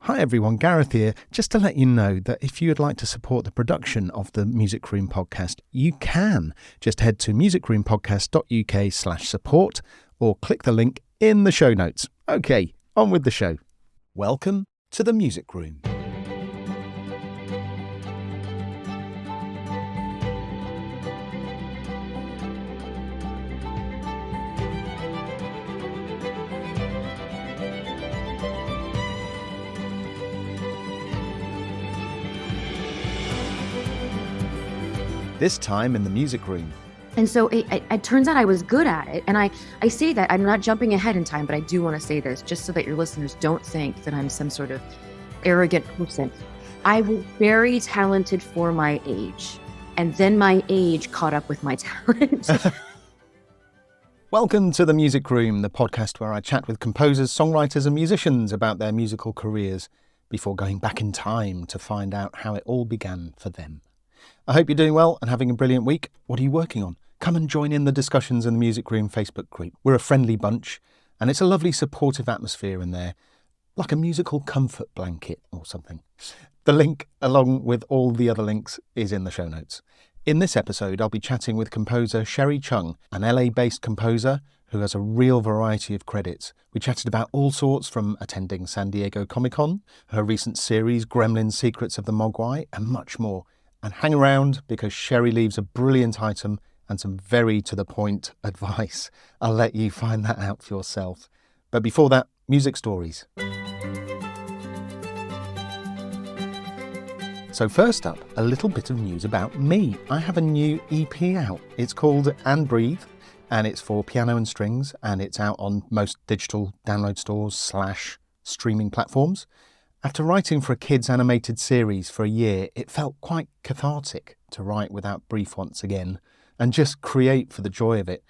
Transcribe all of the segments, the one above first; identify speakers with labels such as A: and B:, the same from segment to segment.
A: Hi everyone, Gareth here. Just to let you know that if you would like to support the production of the Music Room podcast, you can. Just head to musicroompodcast.uk/support or click the link in the show notes. Okay, on with the show. Welcome to the Music Room. This time in the Music Room.
B: And so it turns out I was good at it. And I say that, I'm not jumping ahead in time, but I do want to say this just so that your listeners don't think that I'm some sort of arrogant person. I was very talented for my age. And then my age caught up with my talent.
A: Welcome to the Music Room, the podcast where I chat with composers, songwriters and musicians about their musical careers before going back in time to find out how it all began for them. I hope you're doing well and having a brilliant week. What are you working on? Come and join in the discussions in the Music Room Facebook group. We're a friendly bunch and it's a lovely supportive atmosphere in there, like a musical comfort blanket or something. The link, along with all the other links, is in the show notes. In this episode, I'll be chatting with composer Sherri Chung, an LA-based composer who has a real variety of credits. We chatted about all sorts, from attending San Diego Comic-Con, her recent series Gremlins Secrets of the Mogwai, and much more. And hang around because Sherri leaves a brilliant item and some very to-the-point advice. I'll let you find that out for yourself. But before that, music stories. So first up, a little bit of news about me. I have a new EP out. It's called And Breathe, and it's for piano and strings, and it's out on most digital download stores / streaming platforms. After writing for a kids' animated series for a year, it felt quite cathartic to write without brief once again and just create for the joy of it.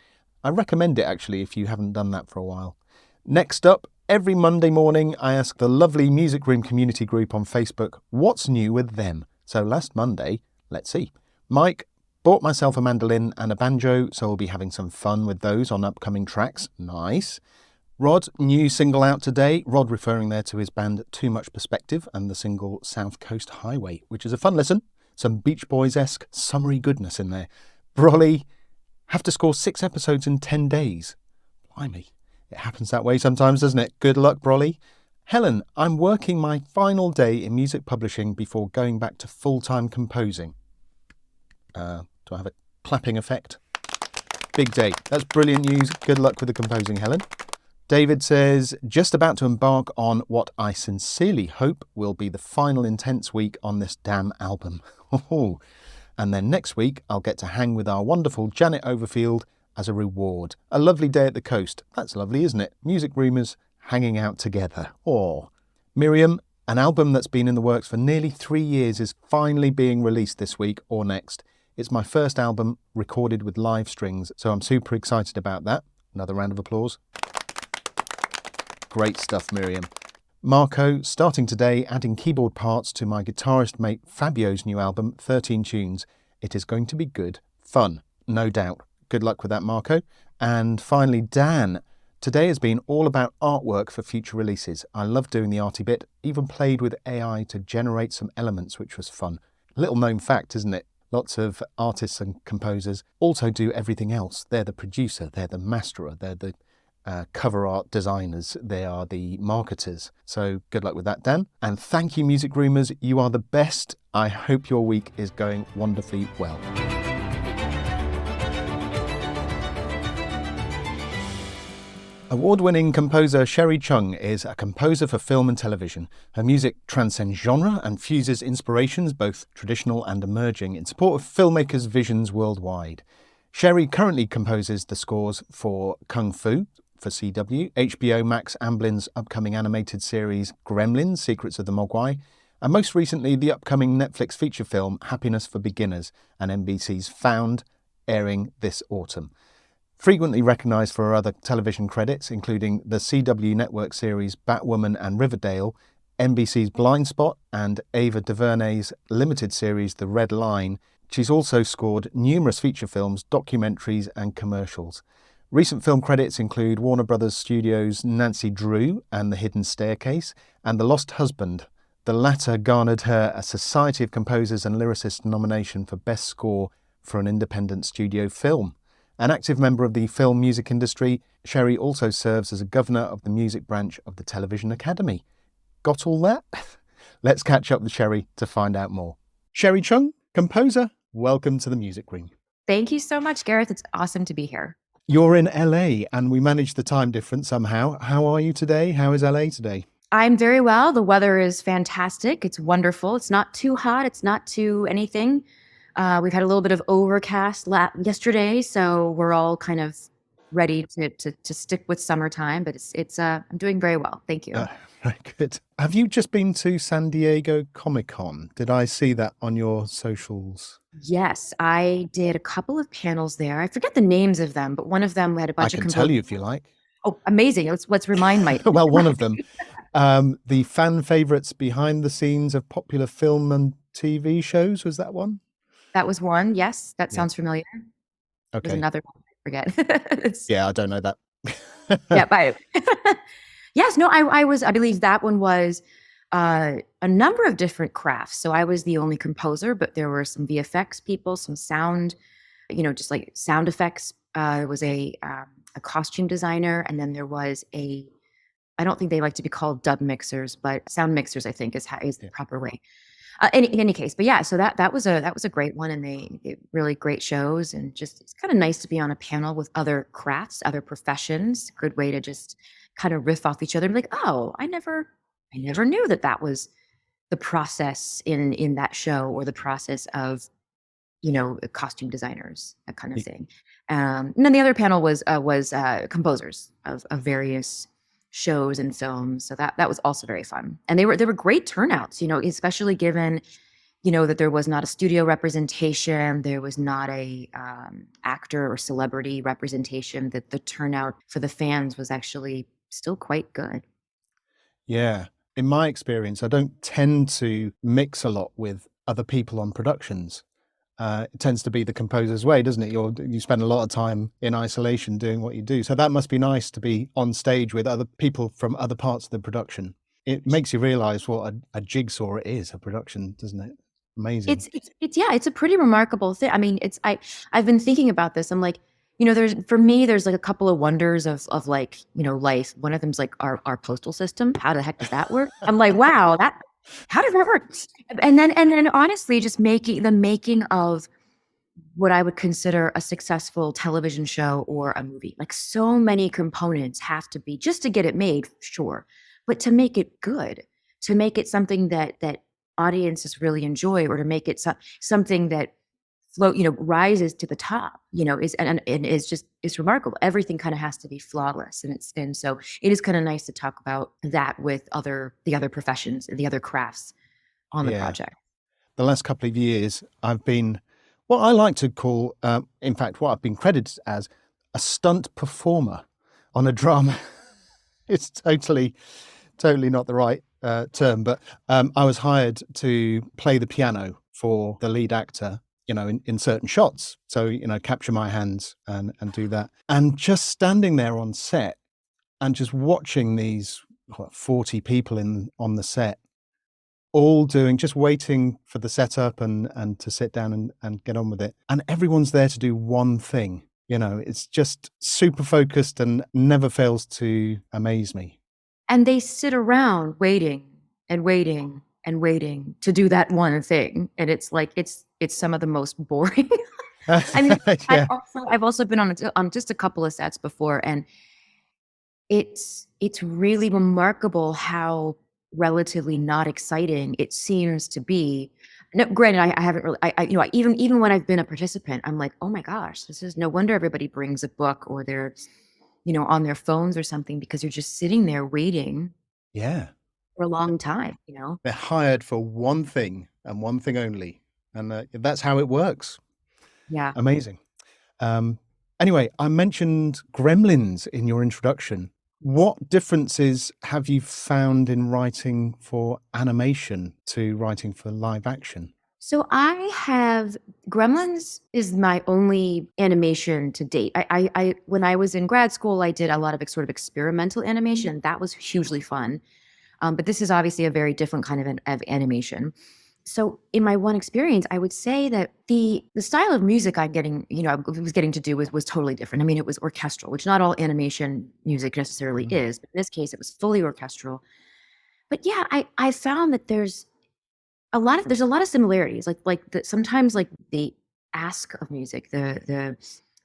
A: I recommend it actually if you haven't done that for a while. Next up, every Monday morning I ask the lovely Music Room community group on Facebook what's new with them. So last Monday, let's see. Mike bought myself a mandolin and a banjo, so we'll be having some fun with those on upcoming tracks. Nice. Rod, new single out today. Rod referring there to his band Too Much Perspective and the single South Coast Highway, which is a fun listen. Some Beach Boys-esque summery goodness in there. Brolly, have to score 6 episodes in 10 days. Blimey, it happens that way sometimes, doesn't it? Good luck, Brolly. Helen, I'm working my final day in music publishing before going back to full-time composing. Do I have a clapping effect? Big day. That's brilliant news. Good luck with the composing, Helen. David says, just about to embark on what I sincerely hope will be the final intense week on this damn album. And then next week, I'll get to hang with our wonderful Janet Overfield as a reward. A lovely day at the coast. That's lovely, isn't it? Music roomers hanging out together. Oh. Miriam, an album that's been in the works for nearly 3 years is finally being released this week or next. It's my first album recorded with live strings, so I'm super excited about that. Another round of applause. Great stuff, Miriam. Marco, starting today, adding keyboard parts to my guitarist mate Fabio's new album, 13 Tunes. It is going to be good fun, no doubt. Good luck with that, Marco. And finally, Dan. Today has been all about artwork for future releases. I love doing the arty bit, even played with AI to generate some elements, which was fun. Little known fact, isn't it? Lots of artists and composers also do everything else. They're the producer, they're the masterer, they're the cover art designers, they are the marketers. So good luck with that, Dan. And thank you, Music Roomers. You are the best. I hope your week is going wonderfully well. Award-winning composer Sherri Chung is a composer for film and television. Her music transcends genre and fuses inspirations, both traditional and emerging, in support of filmmakers' visions worldwide. Sherri currently composes the scores for Kung Fu, for CW, HBO Max Amblin's upcoming animated series Gremlins Secrets of the Mogwai, and most recently the upcoming Netflix feature film Happiness for Beginners and NBC's Found, airing this autumn. Frequently recognised for her other television credits, including the CW network series Batwoman and Riverdale, NBC's Blind Spot and Ava DuVernay's limited series The Red Line, she's also scored numerous feature films, documentaries and commercials. Recent film credits include Warner Brothers Studios' Nancy Drew and The Hidden Staircase, and The Lost Husband. The latter garnered her a Society of Composers and Lyricists nomination for Best Score for an Independent Studio Film. An active member of the film music industry, Sherri also serves as a governor of the music branch of the Television Academy. Got all that? Let's catch up with Sherri to find out more. Sherri Chung, composer, welcome to the Music Room.
B: Thank you so much, Gareth. It's awesome to be here.
A: You're in LA and we managed the time difference somehow. How are you today? How is LA today?
B: I'm very well. The weather is fantastic. It's wonderful. It's not too hot. It's not too anything. We've had a little bit of overcast yesterday, so we're all kind of ready to stick with summertime. But I'm doing very well. Thank you.
A: Very good. Have you just been to San Diego Comic-Con? Did I see that on your socials?
B: Yes, I did a couple of panels there. I forget the names of them, but one of them had a bunch of.
A: I can tell you if you like.
B: Oh, amazing! Let's remind my.
A: Well, one of them, the fan favorites behind the scenes of popular film and TV shows. Was that one?
B: That was one. Yes, that sounds familiar.
A: Okay.
B: There's another one. I forget.
A: Yeah, I don't know that.
B: Yeah, bye. Yes, no, I believe that one was a number of different crafts. So I was the only composer, but there were some VFX people, some sound, just like sound effects. There was a costume designer, and then there was I don't think they like to be called dub mixers, but sound mixers, I think is the proper way. In any case, but yeah, so that was a great one, and they really great shows, and just it's kind of nice to be on a panel with other crafts, other professions. Good way to just kind of riff off each other and be like, oh, I never knew that was the process in that show, or the process of costume designers, that kind of thing. And then the other panel was composers of various shows and films, so that was also very fun, and they were great turnouts, especially given that there was not a studio representation, there was not a actor or celebrity representation, that the turnout for the fans was actually still quite good.
A: Yeah, in my experience, I don't tend to mix a lot with other people on productions. It tends to be the composer's way, doesn't it? You spend a lot of time in isolation doing what you do. So that must be nice to be on stage with other people from other parts of the production. It makes you realize what a jigsaw it is, a production, doesn't it? Amazing.
B: It's a pretty remarkable thing. I mean, I've been thinking about this. I'm like, there's like a couple of wonders of like, life. One of them's like our postal system. How the heck does that work? I'm like, wow, how does that work? And then honestly, just the making of what I would consider a successful television show or a movie. Like, so many components have to be just to get it made, sure, but to make it good, to make it something that audiences really enjoy, or to make it something that rises to the top, is remarkable. Everything kind of has to be flawless, and so it is kind of nice to talk about that with the other professions, the other crafts on the project.
A: The last couple of years, I've been what I like to call, in fact, what I've been credited as a stunt performer on a drama. It's totally not the right term, but I was hired to play the piano for the lead actor, in certain shots. So, capture my hands and do that. And just standing there on set and just watching these 40 people on the set, all just waiting for the setup and to sit down and get on with it. And everyone's there to do one thing. It's just super focused and never fails to amaze me.
B: And they sit around waiting and waiting and waiting to do that one thing. And it's like, it's some of the most boring. I mean, yeah. I've also been on just a couple of sets before, and it's really remarkable how relatively not exciting it seems to be. No, granted, I haven't really, even when I've been a participant, I'm like, oh my gosh, this is no wonder everybody brings a book, or they're, on their phones or something, because you're just sitting there waiting.
A: Yeah.
B: For a long time,
A: They're hired for one thing and one thing only. And that's how it works.
B: Yeah.
A: Amazing. Anyway, I mentioned Gremlins in your introduction. What differences have you found in writing for animation to writing for live action?
B: So I have Gremlins is my only animation to date. I when I was in grad school, I did a lot of sort of experimental animation. That was hugely fun. But this is obviously a very different kind of animation. So in my one experience, I would say that the style of music I'm getting, was getting to do was totally different. I mean, it was orchestral, which not all animation music necessarily
A: Mm.
B: is, but in this case, it was fully orchestral. But yeah, I found that there's a lot of similarities. Sometimes like the ask of music, the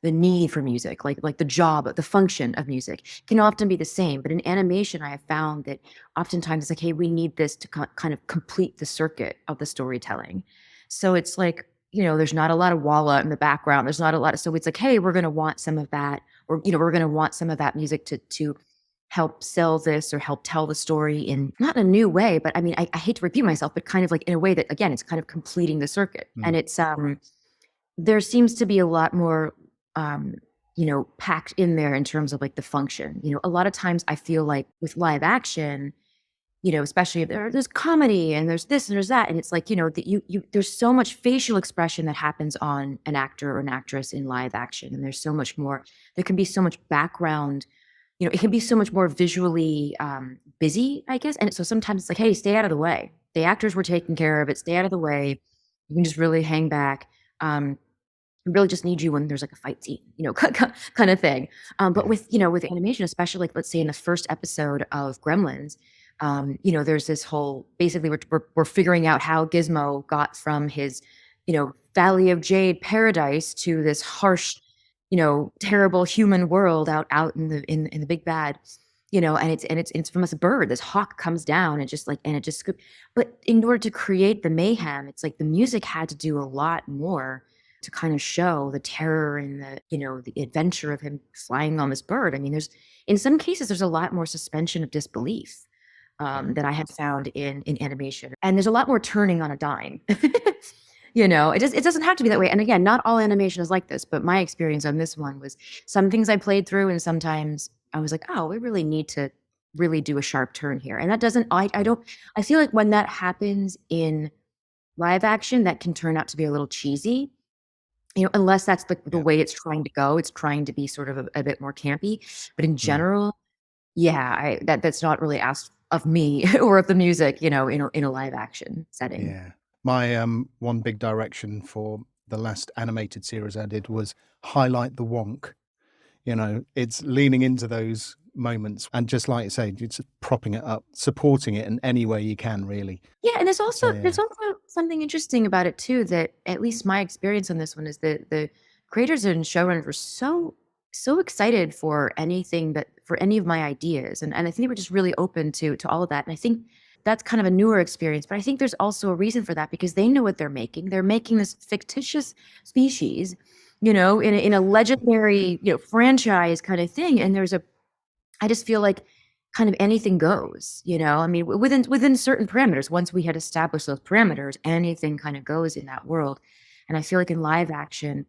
B: need for music, like the job, the function of music can often be the same. But in animation, I have found that oftentimes it's like, hey, we need this to kind of complete the circuit of the storytelling. So it's like, there's not a lot of walla in the background. There's not a lot of, so it's like, hey, we're going to want some of that, or, we're going to want some of that music to help sell this or help tell the story in not in a new way, but I mean, I hate to repeat myself, but kind of like in a way that again, it's kind of completing the circuit. And
A: Mm.
B: it's there seems to be a lot more packed in there in terms of like the function. A lot of times I feel like with live action, especially if there's comedy and there's this and there's that, and it's like, that you there's so much facial expression that happens on an actor or an actress in live action, and there's so much more. There can be so much background. It can be so much more visually busy, I guess. And so sometimes it's like, hey, stay out of the way. The actors were taking care of it. Stay out of the way. You can just really hang back. We really just need you when there's like a fight scene, kind of thing. But
A: Yeah.
B: with animation, especially like let's say in the first episode of Gremlins, there's this whole basically we're figuring out how Gizmo got from his, Valley of Jade paradise to this harsh, terrible human world out in the big bad, and it's from this bird. This hawk comes down and just like and it just but in order to create the mayhem, it's like the music had to do a lot more to kind of show the terror and the adventure of him flying on this bird. I mean, there's in some cases there's a lot more suspension of disbelief
A: Yeah.
B: that I have found in animation, and there's a lot more turning on a dime. It doesn't have to be that way. And again, not all animation is like this, but my experience on this one was some things I played through, and sometimes I was like, oh, we really need to really do a sharp turn here. And that doesn't. I don't. I feel like when that happens in live action, that can turn out to be a little cheesy, unless that's the
A: Yeah.
B: way it's trying to go. It's trying to be sort of a bit more campy. But in
A: Mm.
B: general, yeah, that's not really asked of me or of the music, in a live action setting.
A: Yeah. My one big direction for the last animated series I did was highlight the wonk. It's leaning into those moments and just like you say, it's propping it up, supporting it in any way you can, really.
B: Yeah, and
A: So yeah.
B: there's also something interesting about it too, that at least my experience on this one is that the creators and showrunners were so excited for any of my ideas. And I think they were just really open to all of that. And I think that's kind of a newer experience, but I think there's also a reason for that because they know what they're making. They're making this fictitious species, in a legendary, franchise kind of thing. And I just feel like kind of anything goes, I mean, within certain parameters. Once we had established those parameters, anything kind of goes in that world. And I feel like in live action,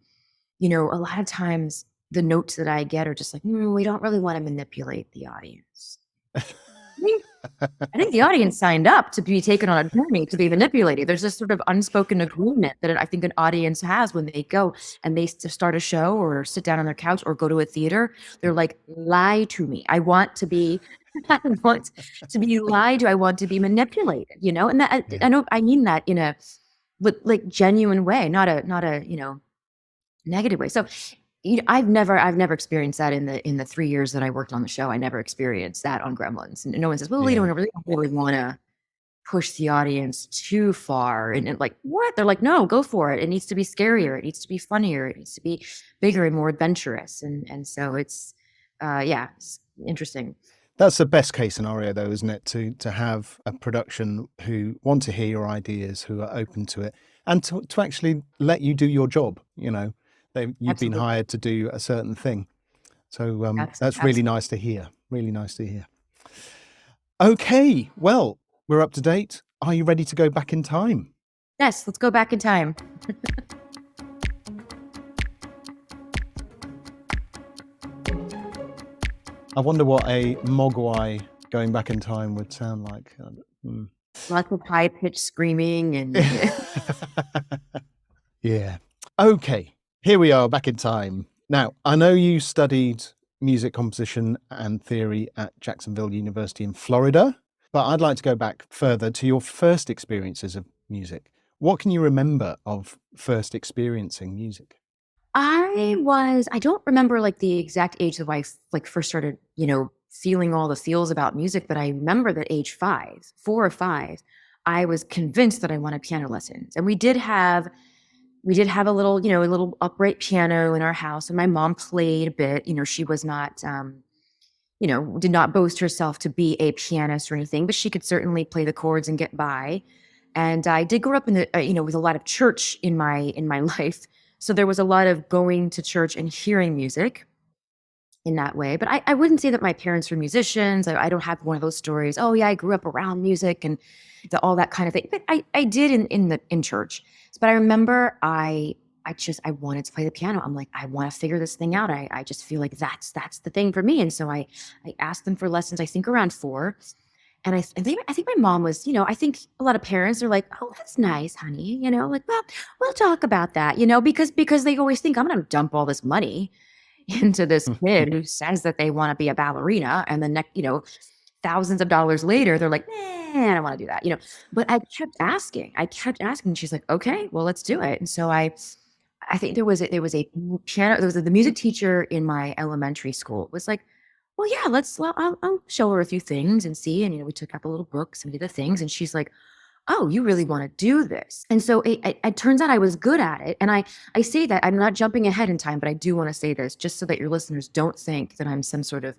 B: a lot of times the notes that I get are just like, we don't really want to manipulate the audience. I think, I think the audience signed up to be taken on a journey to be manipulated. There's this sort of unspoken agreement that I think an audience has when they go and they start a show or sit down on their couch or go to a theater. They're like, lie to me. I want to be, I want to be lied to. I want to be manipulated, and that,
A: Yeah.
B: I know I mean that in a like genuine way, not a negative way. So I've never experienced that in the 3 years that I worked on the show. I never experienced that on Gremlins. And no one says, "Well, we
A: Yeah.
B: don't really wanna push the audience too far." And like, "What?" They're like, "No, go for it. It needs to be scarier. It needs to be funnier. It needs to be bigger and more adventurous." And so it's, yeah, it's interesting.
A: That's the best case scenario, though, isn't it? To have a production who want to hear your ideas, who are open to it, and to actually let you do your job. You've been
B: Absolutely.
A: hired to do a certain thing. So that's really
B: Absolutely.
A: nice to hear. Really nice to hear. Okay, well, we're up to date. Are you ready to go back in time?
B: Yes, let's go back in time.
A: I wonder what a Mogwai going back in time would sound like.
B: Lots of high pitched screaming and
A: Yeah. Okay, here we are back in time. Now, I know you studied music composition and theory at Jacksonville University in Florida, but I'd like to go back further to your first experiences of music. What can you remember of first experiencing music?
B: I don't remember like the exact age that I like first started, feeling all the feels about music, but I remember that age 5, 4 or 5, I was convinced that I wanted piano lessons. And we did have a little upright piano in our house, and my mom played a bit. She was not did not boast herself to be a pianist or anything, but she could certainly play the chords and get by. And I did grow up in the with a lot of church in my life. So there was a lot of going to church and hearing music in that way. But I wouldn't say that my parents were musicians. I don't have one of those stories. Oh yeah, I grew up around music and all that kind of thing. But I did in church. But I remember I wanted to play the piano. I'm like, I want to figure this thing out. I just feel like that's the thing for me. And so I asked them for lessons, I think around 4. And I think my mom was, I think a lot of parents are like, oh, that's nice, honey. Like, well, we'll talk about that, because they always think I'm going to dump all this money into this kid who says that they want to be a ballerina. And then, thousands of dollars later, they're like, I don't want to do that, but I kept asking. And she's like, okay, well, let's do it. And so I think there was a piano, there was the music teacher in my elementary school was like, well, yeah, I'll show her a few things and see. And, we took out the little books and we did the things. And she's like, oh, you really want to do this. And so it turns out I was good at it. And I say that I'm not jumping ahead in time, but I do want to say this just so that your listeners don't think that I'm some sort of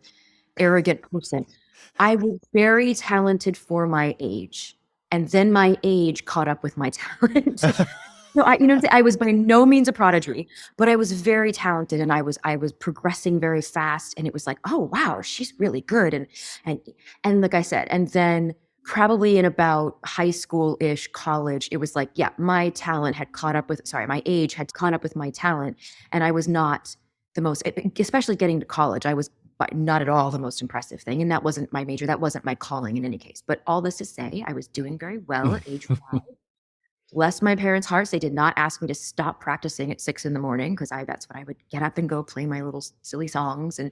B: arrogant person. I was very talented for my age. And then my age caught up with my talent. No, I was by no means a prodigy, but I was very talented, and I was progressing very fast, and it was like, oh wow, she's really good, and and like I said, and then probably in about high school-ish, college, it was like, yeah, my age had caught up with my talent, and I was not the most, especially getting to college, I was not at all the most impressive thing, and that wasn't my major, that wasn't my calling in any case. But all this to say, I was doing very well at age 5. Bless my parents' hearts, they did not ask me to stop practicing at 6 in the morning because that's when I would get up and go play my little silly songs. And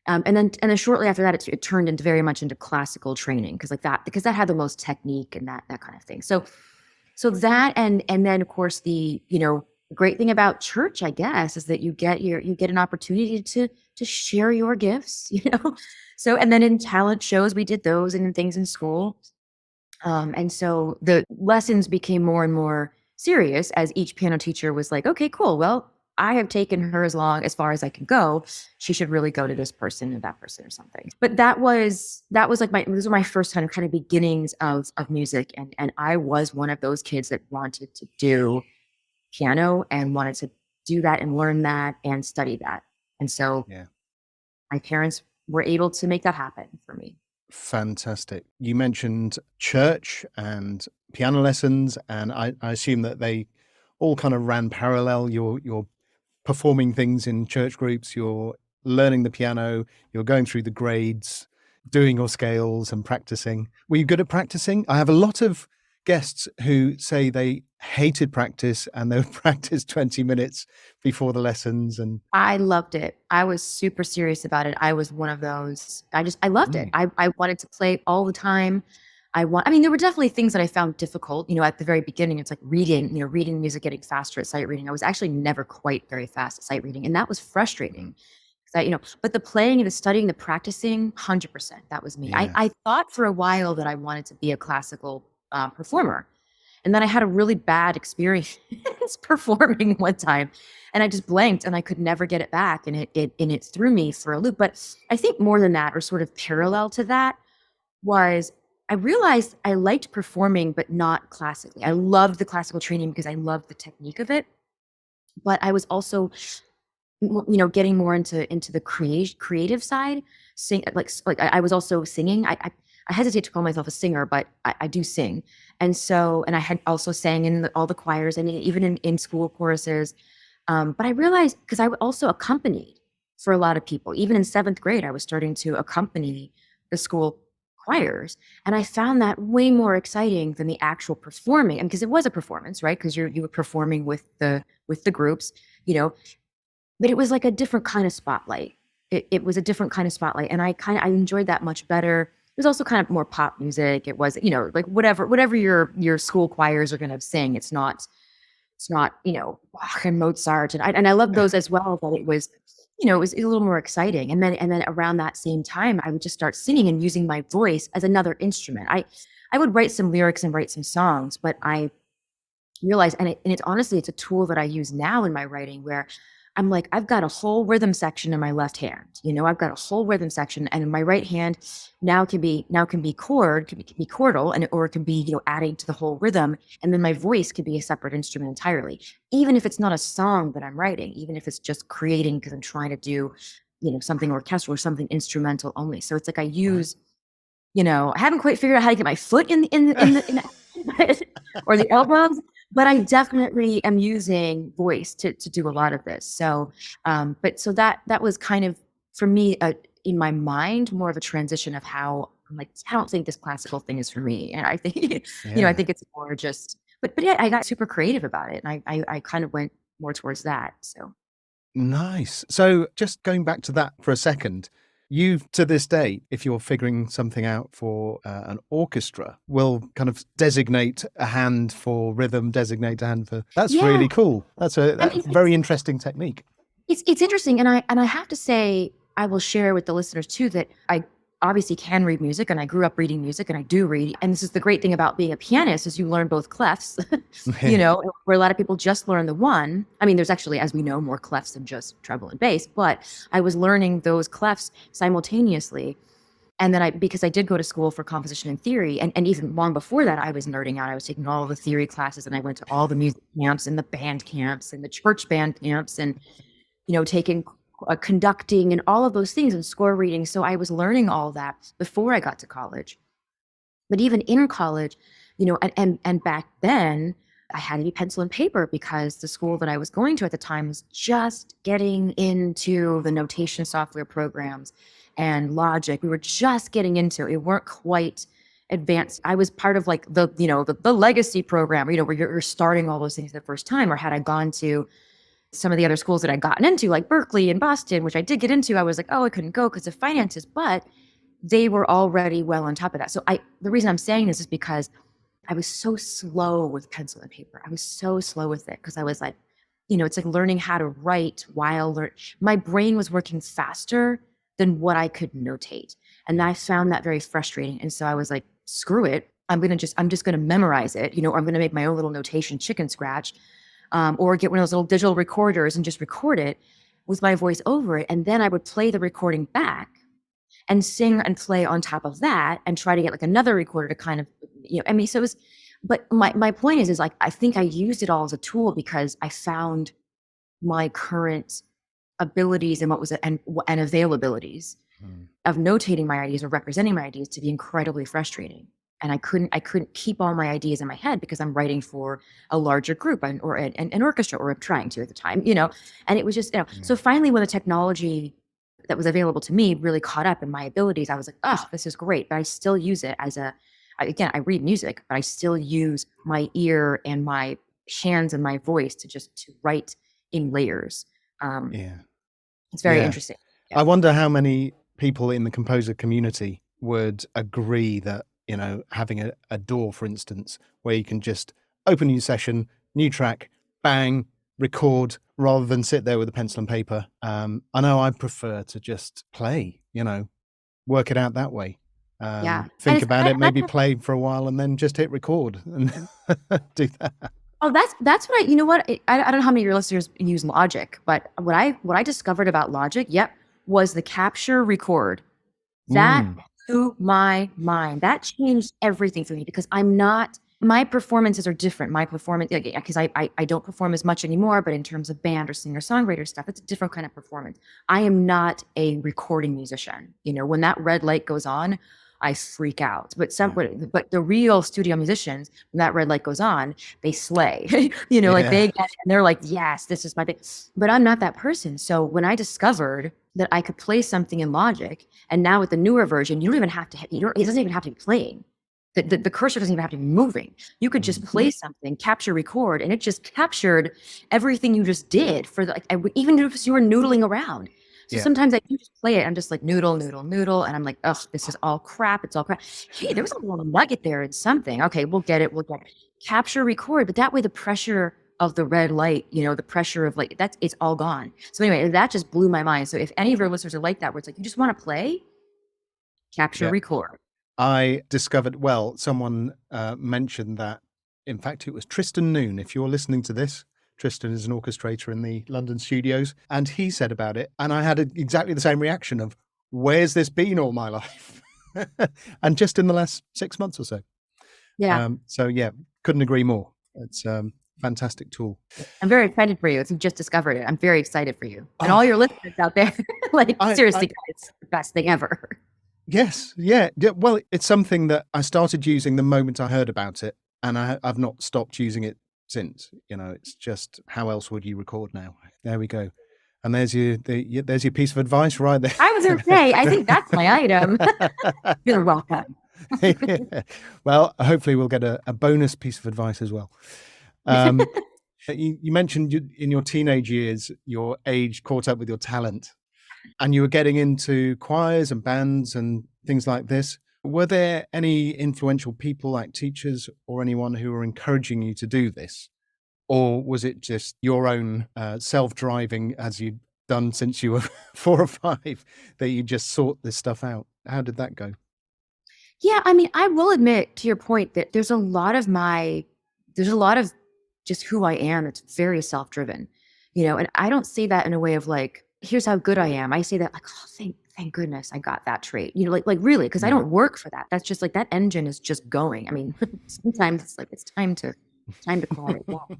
B: then shortly after that, it turned into very much into classical training because that had the most technique and that kind of thing. So that and then of course the great thing about church, I guess, is that you get an opportunity to share your gifts. So and then in talent shows, we did those and things in school. And so the lessons became more and more serious as each piano teacher was like, okay, cool. Well, I have taken her as far as I can go. She should really go to this person and that person or something. But that was like those were my first kind of beginnings of music. And I was one of those kids that wanted to do piano and wanted to do that and learn that and study that. And so
A: Yeah.
B: my parents were able to make that happen for me.
A: Fantastic. You mentioned church and piano lessons, and I assume that they all kind of ran parallel. You're performing things in church groups, you're learning the piano, you're going through the grades, doing your scales and practicing. Were you good at practicing? I have a lot of guests who say they hated practice and they would practice 20 minutes before the lessons. And
B: I loved it. I was super serious about it. I was one of those. I loved it. I wanted to play all the time. I mean, there were definitely things that I found difficult. At the very beginning, it's like reading music, getting faster at sight reading. I was actually never quite very fast at sight reading, and that was frustrating. 'Cause but the playing and the studying, the practicing, 100%, that was me.
A: Yeah.
B: I thought for a while that I wanted to be a classical performer. And then I had a really bad experience performing one time, and I just blanked and I could never get it back. And it threw me for a loop. But I think more than that, or sort of parallel to that, was I realized I liked performing, but not classically. I loved the classical training because I loved the technique of it. But I was also, getting more into the creative side. I was also singing. I hesitate to call myself a singer, but I do sing. And I had also sang in all the choirs and even in school choruses. But I realized because I also accompanied for a lot of people, even in 7th grade, I was starting to accompany the school choirs. And I found that way more exciting than the actual performing. And because it was a performance, right? Because you were performing with the groups, you know, but it was like a different kind of spotlight. It was a different kind of spotlight. And I enjoyed that much better. It was also kind of more pop music. It was, you know, like whatever your school choirs are going to sing. It's not, you know, Bach and Mozart. And I love those as well, but it was, you know, it was a little more exciting. And then around that same time, I would just start singing and using my voice as another instrument. I would write some lyrics and write some songs, but I realized, and it's honestly, it's a tool that I use now in my writing where I'm like, I've got a whole rhythm section in my left hand. You know, I've got a whole rhythm section, and in my right hand now can be chordal, and or it can be, you know, adding to the whole rhythm. And then my voice could be a separate instrument entirely, even if it's not a song that I'm writing, even if it's just creating because I'm trying to do, you know, something orchestral or something instrumental only. So it's like I use, you know, I haven't quite figured out how to get my foot or the elbows, but I definitely am using voice to do a lot of this. So, but so that was kind of for me in my mind more of a transition of how I'm like, I don't think this classical thing is for me, and I think you know, I think it's more just. But yeah, I got super creative about it, and I kind of went more towards that. So
A: Nice. So just going back to that for a second, you, to this day, if you're figuring something out for an orchestra, will kind of designate a hand for rhythm, designate a hand for. That's
B: yeah,
A: really cool. That's a
B: I mean,
A: very interesting technique.
B: it's interesting, and I have to say, I will share with the listeners too that I obviously can read music, and I grew up reading music, and I do read. And this is the great thing about being a pianist is you learn both clefs, you know, where a lot of people just learn the one. I mean, there's actually, as we know, more clefs than just treble and bass, but I was learning those clefs simultaneously. And then because I did go to school for composition and theory, and even long before that, I was nerding out. I was taking all the theory classes, and I went to all the music camps and the band camps and the church band camps, and you know, taking conducting and all of those things and score reading. So I was learning all that before I got to college. But even in college, you know, and back then I had to be pencil and paper because the school that I was going to at the time was just getting into the notation software programs and Logic. We were just getting into it. We weren't quite advanced. I was part of like the, you know, the legacy program, you know, where you're starting all those things the first time. Or had I gone to some of the other schools that I'd gotten into, like Berkeley and Boston, which I did get into, I was like, oh, I couldn't go because of finances, but they were already well on top of that. So the reason I'm saying this is because I was so slow with pencil and paper. I was so slow with it because I was like, you know, it's like learning how to write while my brain was working faster than what I could notate. And I found that very frustrating. And so I was like, screw it. I'm just going to memorize it, you know, or I'm going to make my own little notation chicken scratch. Or get one of those little digital recorders and just record it with my voice over it. And then I would play the recording back and sing and play on top of that and try to get like another recorder to kind of, you know, I mean, so it was, but my point is like, I think I used it all as a tool because I found my current abilities and and availabilities of notating my ideas or representing my ideas to be incredibly frustrating. And I couldn't keep all my ideas in my head because I'm writing for a larger group or an orchestra, or I'm trying to at the time, you know. And it was just, you know, so finally when the technology that was available to me really caught up in my abilities, I was like, oh, this is great. But I still use it as again, I read music, but I still use my ear and my hands and my voice to write in layers. It's very interesting. Yeah.
A: I wonder how many people in the composer community would agree that, you know, having a door, for instance, where you can just open a new session, new track, bang, record, rather than sit there with a pencil and paper. I know I prefer to just play, you know, work it out that way. Think about it, maybe play for a while and then just hit record and do that.
B: Oh, that's what you know what, I don't know how many of your listeners use Logic, but what I discovered about Logic, was the capture record. That blew my mind. That changed everything for me because my performances are different. My performance, because I don't perform as much anymore, but in terms of band or singer-songwriter stuff, it's a different kind of performance. I am not a recording musician. You know, when that red light goes on, I freak out. But the real studio musicians, when that red light goes on, they slay. Like
A: Yeah.
B: they get it and they're like, yes, this is my thing. But I'm not that person. So when I discovered that I could play something in Logic, and now with the newer version, you don't even have to. It doesn't even have to be playing. The cursor doesn't even have to be moving. You could just play something, capture, record, and it just captured everything you just did for even if you were noodling around. So sometimes I do just play it. I'm just like noodle, noodle, noodle, and I'm like, ugh, this is all crap. It's all crap. Hey, there was a little nugget there in something. Okay, we'll get it. We'll get it. Capture, record, but that way the pressure of the red light, the pressure of it's all gone. So anyway, that just blew my mind. So if any of your listeners are like that, where it's like you just want to play, capture, record.
A: I discovered, someone mentioned that, in fact, it was Tristan Noon. If you're listening to this, Tristan is an orchestrator in the London studios, and he said about it, and I had exactly the same reaction of, where's this been all my life? And just in the last 6 months or so.
B: Yeah.
A: Couldn't agree more. It's a fantastic tool.
B: I'm very excited for you. If you just discovered it, I'm very excited for you. And all your listeners out there, seriously, guys, it's the best thing ever.
A: Yes. Yeah. Well, it's something that I started using the moment I heard about it, and I've not stopped using it since. It's just, how else would you record now? There we go. And there's your piece of advice right there.
B: I was going to say, I think that's my item. You're welcome.
A: Well, hopefully we'll get a bonus piece of advice as well. You mentioned in your teenage years, your age caught up with your talent, and you were getting into choirs and bands and things like this. Were there any influential people, like teachers or anyone, who were encouraging you to do this? Or was it just your own self-driving, as you'd done since you were 4 or 5, that you just sought this stuff out? How did that go?
B: Yeah, I mean, I will admit, to your point, that there's a lot of just who I am. It's very self-driven, and I don't say that in a way of like, here's how good I am. I say that like, oh, thank goodness I got that trait, like really, because I don't work for that. That's just like, that engine is just going. I mean, sometimes it's like, it's time to quiet it down.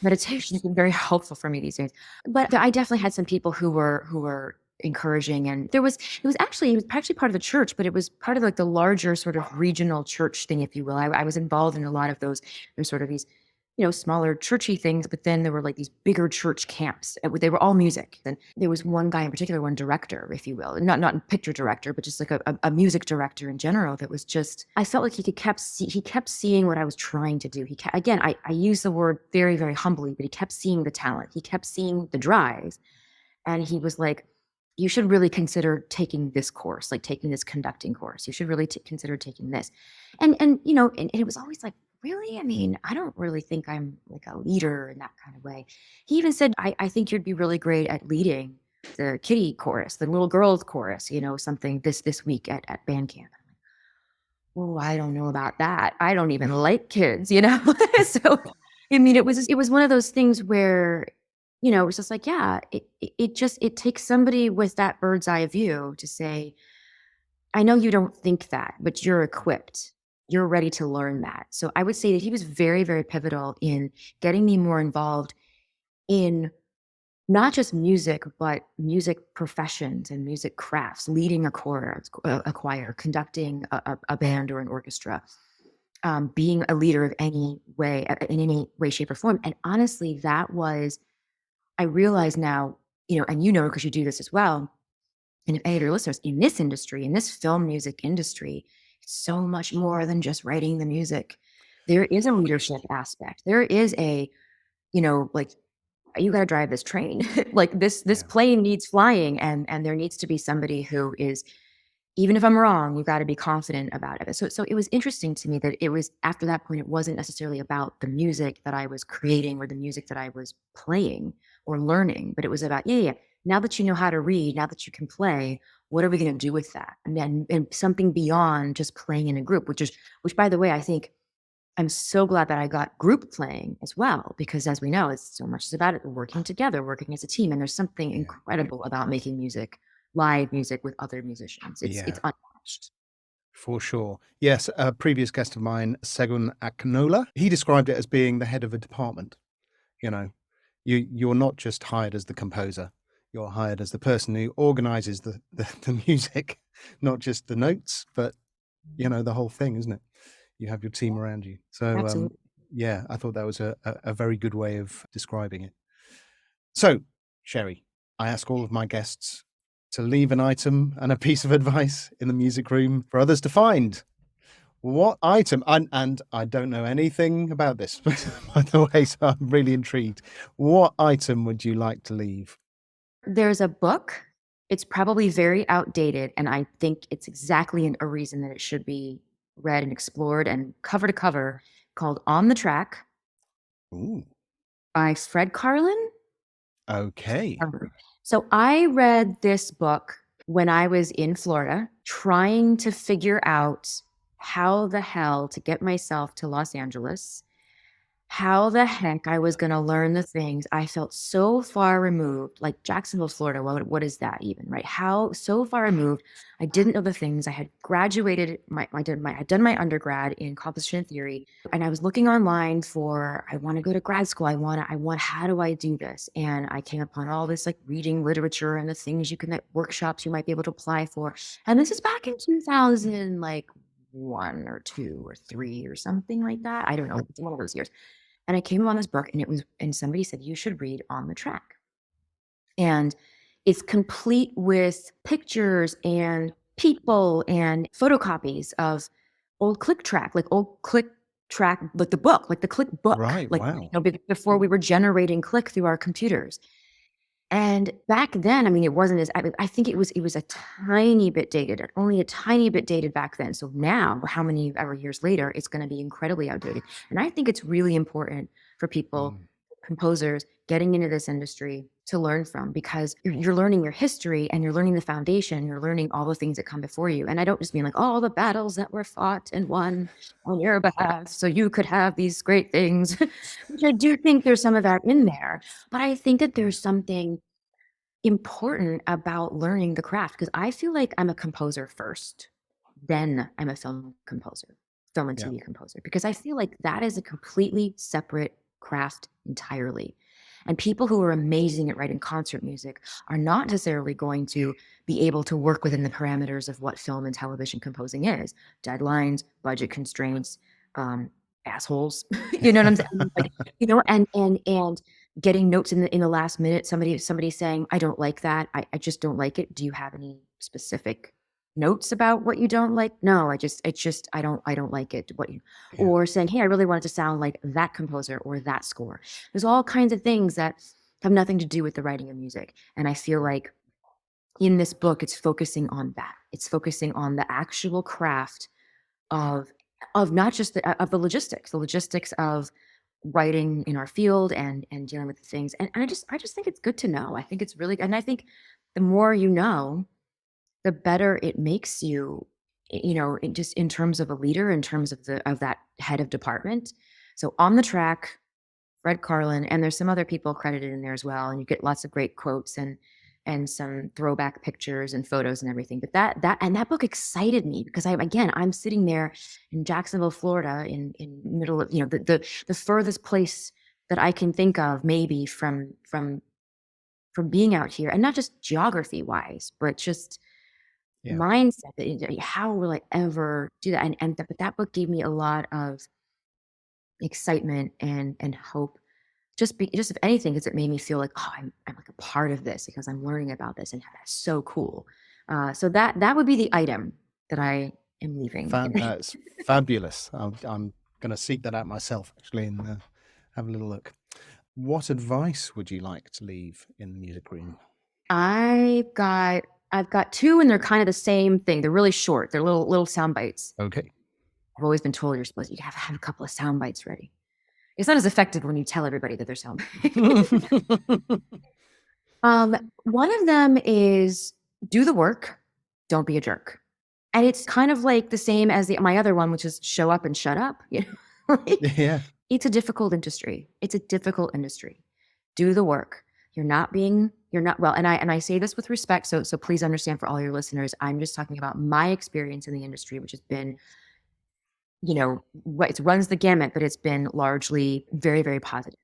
B: Meditation has been very helpful for me these days. But I definitely had some people who were encouraging, and it was actually part of the church, but it was part of like the larger sort of regional church thing, if you will. I was involved in a lot of those. There's sort of these, smaller churchy things, but then there were like these bigger church camps. They were all music. And there was one guy in particular, one director, if you will, not a picture director, but just like a music director in general, that was just, I felt like he kept seeing what I was trying to do. Again, I use the word very, very humbly, but he kept seeing the talent. He kept seeing the drive. And he was like, you should really consider taking this course, like taking this conducting course. You should really consider taking this. And it was always like, really? I mean, I don't really think I'm like a leader in that kind of way. He even said, I think you'd be really great at leading the kiddie chorus, the little girls chorus, something this week at band camp. Oh, I don't know about that. I don't even like kids, So, I mean, it was one of those things where, it was just like, yeah, it takes somebody with that bird's eye view to say, I know you don't think that, but you're equipped. You're ready to learn that. So I would say that he was very, very pivotal in getting me more involved in not just music, but music professions and music crafts, leading a choir, conducting a band or an orchestra, being a leader of in any way, shape, or form. And honestly, I realize now, and because you do this as well, and if any of your listeners in this industry, in this film music industry, it's so much more than just writing the music. There is a leadership aspect. There is a, like, you got to drive this train. Like this plane needs flying, and there needs to be somebody who is, even if I'm wrong, you've got to be confident about it. So it was interesting to me that it was, after that point, it wasn't necessarily about the music that I was creating or the music that I was playing or learning, but it was about, now that you know how to read, now that you can play, what are we going to do with that? And something beyond just playing in a group, which by the way, I think I'm so glad that I got group playing as well, because as we know, it's so much about it, working together, working as a team. And there's something incredible about making music, live music with other musicians. It's unmatched.
A: For sure. Yes, a previous guest of mine, Segun Akinola, he described it as being the head of a department. You're not just hired as the composer. You're hired as the person who organizes the music, not just the notes, but the whole thing, isn't it? You have your team around you. So,
B: Absolutely.
A: yeah, I thought that was a very good way of describing it. So, Sherri, I ask all of my guests to leave an item and a piece of advice in the music room for others to find. What item? And I don't know anything about this, by the way, so I'm really intrigued. What item would you like to leave?
B: There's a book. It's probably very outdated, and I think it's exactly a reason that it should be read and explored and cover to cover, called On the Track
A: Ooh,
B: by Fred Carlin.
A: okay.
B: So I read this book when I was in Florida, trying to figure out how the hell to get myself to Los Angeles, how the heck I was going to learn the things. I felt so far removed, like Jacksonville, Florida. What is that even, right? How so far removed? I didn't know the things. I had graduated. I had done my undergrad in composition theory, and I was looking online for. I want to go to grad school. I want. How do I do this? And I came upon all this like reading literature and the things you can, like workshops you might be able to apply for. And this is back in 2000, like one or two or three or something like that. I don't know. It's one of those years. And I came on this book and somebody said, you should read On the Track. And it's complete with pictures and people and photocopies of old click track, like the book, like the click book,
A: Right,
B: like,
A: wow.
B: before we were generating click through our computers. And back then, I mean, it wasn't as, I think it was a tiny bit dated, only a tiny bit dated back then. So now, how many ever years later, it's going to be incredibly outdated. And I think it's really important for people, composers getting into this industry to learn from, because you're learning your history and you're learning the foundation, you're learning all the things that come before you. And I don't just mean like all the battles that were fought and won on your behalf so you could have these great things, which I do think there's some of that in there. But I think that there's something important about learning the craft, because I feel like I'm a composer first, then I'm a film composer, film and
A: Yeah.
B: TV composer, because I feel like that is a completely separate craft entirely. And people who are amazing at writing concert music are not necessarily going to be able to work within the parameters of what film and television composing is: deadlines, budget constraints, assholes. You know what I'm saying? Like, and getting notes in the last minute. Somebody saying, "I don't like that. I just don't like it. Do you have any specific notes about what you don't like?" No, I don't like it.
A: Yeah.
B: Or saying, "Hey, I really want it to sound like that composer or that score." There's all kinds of things that have nothing to do with the writing of music. And I feel like in this book, it's focusing on that. It's focusing on the actual craft of not just of the logistics of writing in our field and dealing with the things. And I just think it's good to know. I think it's really, and I think the more you know, the better it makes you, just in terms of a leader, in terms of that head of department. So On the Track, Fred Carlin, and there's some other people credited in there as well. And you get lots of great quotes and some throwback pictures and photos and everything. But that book excited me because I'm sitting there in Jacksonville, Florida, in middle of, the furthest place that I can think of maybe from being out here, and not just geography wise, but just
A: Yeah.
B: mindset. How will I ever do that? But that book gave me a lot of excitement and hope. Just if anything, because it made me feel like, oh, I'm like a part of this because I'm learning about this, and that's so cool. So that would be the item that I am leaving.
A: That's fabulous. I'm going to seek that out myself, actually, and have a little look. What advice would you like to leave in the music room?
B: I've got two, and they're kind of the same thing. They're really short. They're little sound bites.
A: Okay.
B: I've always been told you have a couple of sound bites ready. It's not as effective when you tell everybody that they're sound bites. One of them is do the work, don't be a jerk. And it's kind of like the same as my other one, which is show up and shut up.
A: Yeah.
B: It's a difficult industry. It's a difficult industry. Do the work. You're not well, and I say this with respect, so please understand, for all your listeners, I'm just talking about my experience in the industry, which has been, it runs the gamut, but it's been largely very, very positive.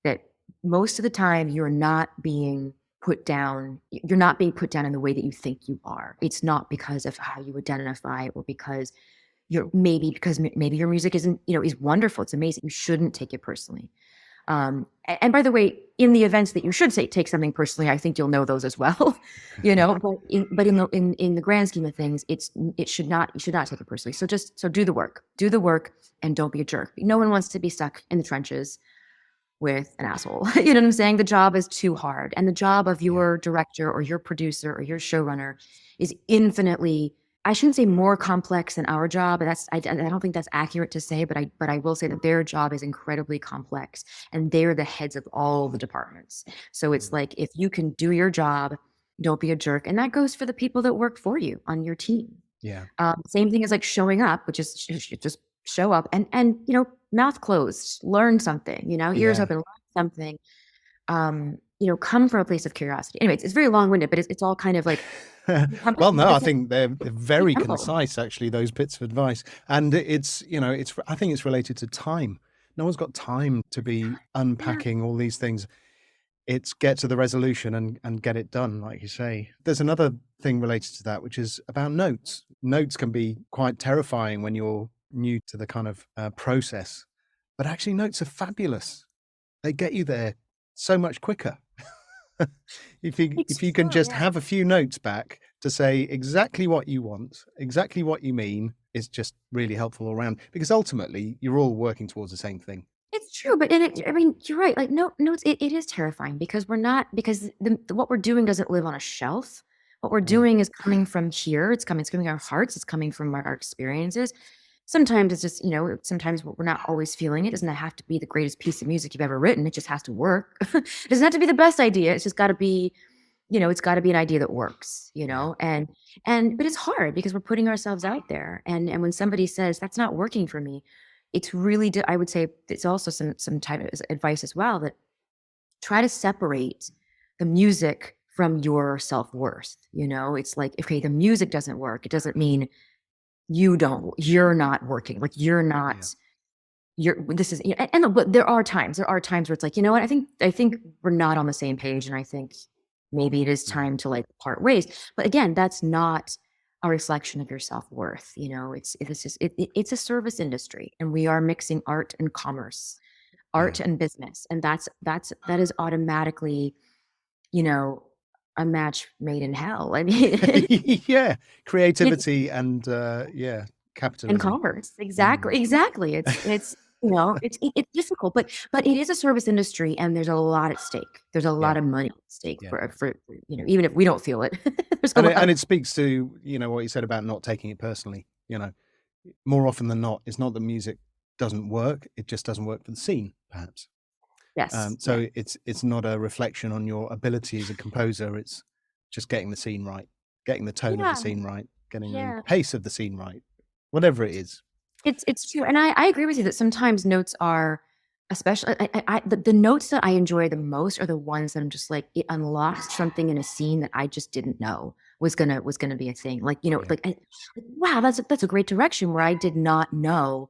B: That most of the time you're not being put down in the way that you think you are. It's not because of how you identify or because maybe because maybe your music isn't, is wonderful. It's amazing. You shouldn't take it personally. And by the way, in the events that you should take something personally, I think you'll know those as well, but in the grand scheme of things, you should not take it personally. So do the work and don't be a jerk. No one wants to be stuck in the trenches with an asshole. You know what I'm saying? The job is too hard. And the job of your director or your producer or your showrunner is infinitely, I shouldn't say more complex than our job. I don't think that's accurate to say, but I will say that their job is incredibly complex and they're the heads of all the departments. So it's like, if you can do your job, don't be a jerk. And that goes for the people that work for you on your team.
A: Yeah.
B: Same thing as like showing up, which is just show up and mouth closed, learn something, ears open, learn something, come from a place of curiosity. Anyways, it's very long-winded, but it's all kind of like
A: well, no, I think they're very concise, actually, those bits of advice. And it's I think it's related to time. No one's got time to be unpacking all these things. It's get to the resolution and get it done, like you say. There's another thing related to that, which is about notes. Notes can be quite terrifying when you're new to the kind of process, but actually notes are fabulous. They get you there so much quicker. if you can just have a few notes back to say exactly what you want, exactly what you mean, is just really helpful all around, because ultimately you're all working towards the same thing.
B: It's true, but you're right. Like notes, it is terrifying because what we're doing doesn't live on a shelf. What we're doing is coming from here. It's coming from our hearts. It's coming from our experiences. Sometimes it's just, sometimes we're not always feeling it. It doesn't have to be the greatest piece of music you've ever written. It just has to work. It doesn't have to be the best idea. It's just got to be, it's got to be an idea that works, but it's hard because we're putting ourselves out there. And when somebody says that's not working for me, it's really, I would say it's also some type of advice as well, that try to separate the music from your self-worth. It's like, okay, the music doesn't work. It doesn't mean you're not working. Like this is, and there are times where it's like, what, I think we're not on the same page. And I think maybe it is time to like part ways. But again, that's not a reflection of your self-worth. It's a service industry, and we are mixing art and commerce, art and business. And that is automatically, a match made in hell. I mean,
A: creativity and capitalism
B: and commerce. Exactly. It's it's difficult, but it is a service industry, and there's a lot at stake. There's a lot of money at stake for even if we don't feel it.
A: And it speaks to what you said about not taking it personally. More often than not, it's not that music doesn't work; it just doesn't work for the scene, perhaps.
B: Yes.
A: So it's not a reflection on your ability as a composer. It's just getting the scene right, getting the tone of the scene right, getting the pace of the scene right, whatever it is.
B: It's true, and I agree with you that sometimes notes are, especially the notes that I enjoy the most are the ones that I'm just like, it unlocks something in a scene that I just didn't know was gonna be a thing. Like wow, that's a great direction, where I did not know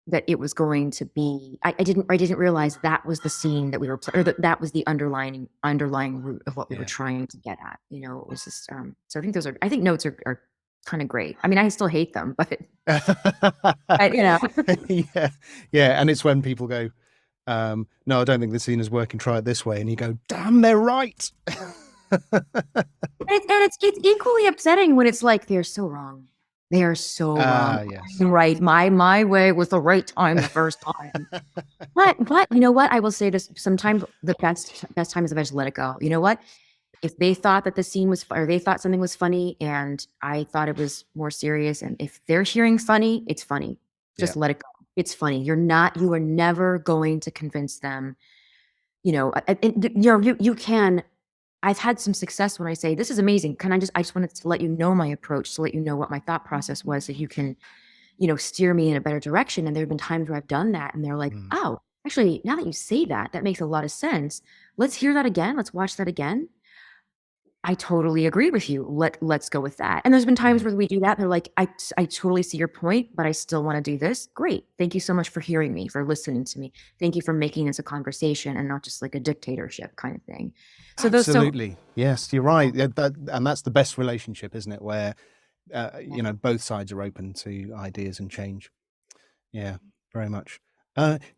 B: that it was going to be. I didn't realize that was the scene that we were or that was the underlying root of what we were trying to get at. It was just so I think notes are kind of great. I mean, I still hate them, but
A: and it's when people go, no, I don't think the scene is working, try it this way, and you go, damn, they're right.
B: It's equally upsetting when it's like, they're so wrong. They are so wrong.
A: Yes.
B: Right. My way was the right time the first time. But you know what? I will say this, sometimes the best time is if I just let it go. You know what? If they thought that the scene was, or they thought something was funny and I thought it was more serious, and if they're hearing funny, it's funny. Just let it go. It's funny. You are never going to convince them, you can. I've had some success when I say, this is amazing. I just wanted to let you know my approach, to let you know what my thought process was, so you can, steer me in a better direction. And there have been times where I've done that and they're like, oh, actually, now that you say that, that makes a lot of sense. Let's hear that again. Let's watch that again. I totally agree with you. Let's go with that. And there's been times where we do that. And they're like, I totally see your point, but I still want to do this. Great. Thank you so much for hearing me, for listening to me. Thank you for making this a conversation and not just like a dictatorship kind of thing. So
A: absolutely. Yes, you're right. And that's the best relationship, isn't it? Where both sides are open to ideas and change. Yeah, very much.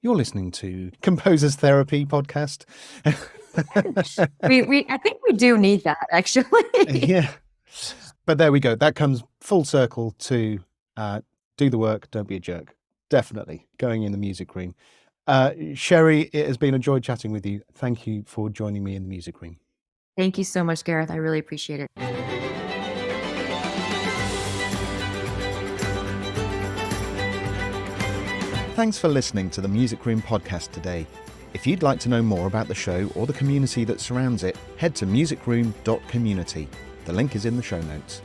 A: You're listening to Composers Therapy podcast.
B: I think we do need that, actually.
A: Yeah, but there we go. That comes full circle to do the work, don't be a jerk. Definitely going in the music room. Sherri, it has been a joy chatting with you. Thank you for joining me in the music room.
B: Thank you so much, Gareth. I really appreciate it.
A: Thanks for listening to the Music Room podcast today. If you'd like to know more about the show or the community that surrounds it, head to musicroom.community. The link is in the show notes.